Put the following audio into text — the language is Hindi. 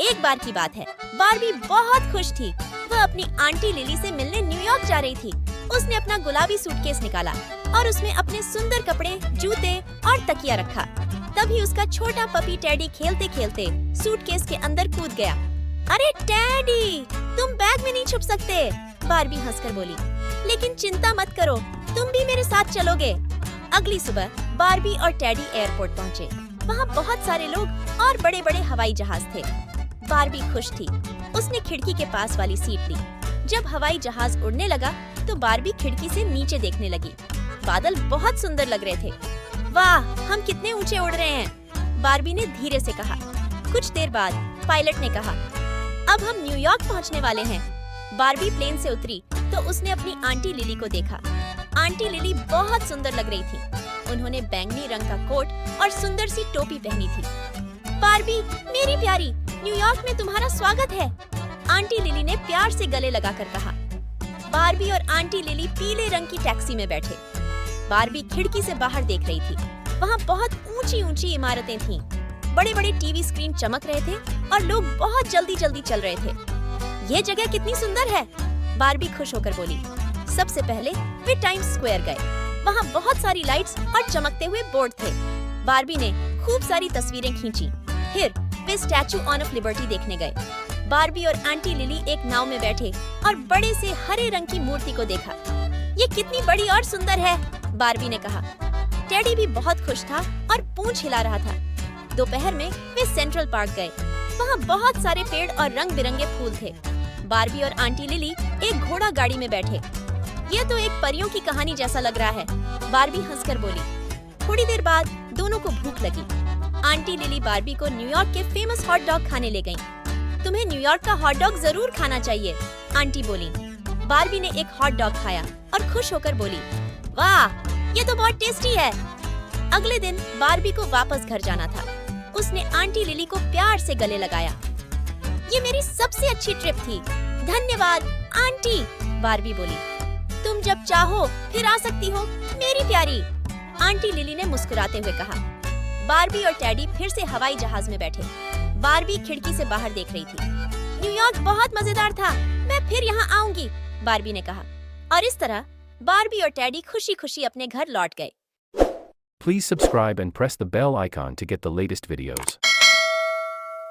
एक बार की बात है, बारबी बहुत खुश थी। वह अपनी आंटी लिली से मिलने न्यूयॉर्क जा रही थी। उसने अपना गुलाबी सूटकेस निकाला और उसमें अपने सुंदर कपड़े, जूते और तकिया रखा। तभी उसका छोटा पपी टेडी खेलते खेलते सूटकेस के अंदर कूद गया। अरे टेडी, तुम बैग में नहीं छुप सकते, बारबी हंसकर बोली। लेकिन चिंता मत करो, तुम भी मेरे साथ चलोगे। अगली सुबह बारबी और टेडी एयरपोर्ट पहुँचे। वहाँ बहुत सारे लोग और बड़े बड़े हवाई जहाज थे। बारबी खुश थी। उसने खिड़की के पास वाली सीट ली। जब हवाई जहाज उड़ने लगा तो बारबी खिड़की से नीचे देखने लगी। बादल बहुत सुंदर लग रहे थे। वाह, हम कितने ऊंचे उड़ रहे हैं, बारबी ने धीरे से कहा। कुछ देर बाद पायलट ने कहा, अब हम न्यूयॉर्क पहुंचने वाले हैं। बारबी प्लेन से उतरी तो उसने अपनी आंटी लिली को देखा। आंटी लिली बहुत सुंदर लग रही थी। उन्होंने बैंगनी रंग का कोट और सुंदर सी टोपी पहनी थी। बारबी, मेरी प्यारी, न्यूयॉर्क में तुम्हारा स्वागत है, आंटी लिली ने प्यार से गले लगाकर कहा। बारबी और आंटी लिली पीले रंग की टैक्सी में बैठे। बारबी खिड़की से बाहर देख रही थी। वहाँ बहुत ऊंची ऊंची इमारतें थीं। बड़े बड़े टीवी स्क्रीन चमक रहे थे और लोग बहुत जल्दी जल्दी चल रहे थे। ये जगह कितनी सुंदर है, बारबी खुश होकर बोली। सबसे पहले वे टाइम्स स्क्वायर गए। वहाँ बहुत सारी लाइट्स और चमकते हुए बोर्ड थे। बारबी ने खूब सारी तस्वीरें खींची। फिर वे स्टैचू ऑफ लिबर्टी देखने गए। बारबी और आंटी लिली एक नाव में बैठे और बड़े से हरे रंग की मूर्ति को देखा। ये कितनी बड़ी और सुंदर है, बारबी ने कहा। टेडी भी बहुत खुश था और पूंछ हिला रहा था। दोपहर में वे सेंट्रल पार्क गए। वहाँ बहुत सारे पेड़ और रंग बिरंगे फूल थे। बारबी और आंटी लिली एक घोड़ा गाड़ी में बैठे। यह तो एक परियों की कहानी जैसा लग रहा है, बारबी हंसकर बोली। थोड़ी देर बाद दोनों को भूख लगी। आंटी लिली बारबी को न्यूयॉर्क के फेमस हॉट डॉग खाने ले गईं। तुम्हें न्यूयॉर्क का हॉट डॉग जरूर खाना चाहिए, आंटी बोली। बारबी ने एक हॉट डॉग खाया और खुश होकर बोली, वाह, ये तो बहुत टेस्टी है। अगले दिन बारबी को वापस घर जाना था। उसने आंटी लिली को प्यार से गले लगाया। ये मेरी सबसे अच्छी ट्रिप थी, धन्यवाद आंटी, बारबी बोली। तुम जब चाहो फिर आ सकती हो, मेरी प्यारी, आंटी लिली ने मुस्कुराते हुए कहा। बारबी और टेडी फिर से हवाई जहाज में बैठे। बारबी खिड़की से बाहर देख रही थी। न्यूयॉर्क बहुत मजेदार था, मैं फिर यहाँ आऊंगी, बारबी ने कहा। और इस तरह बारबी और टेडी खुशी खुशी अपने घर लौट गए। Please subscribe and press the bell icon to get the latest videos.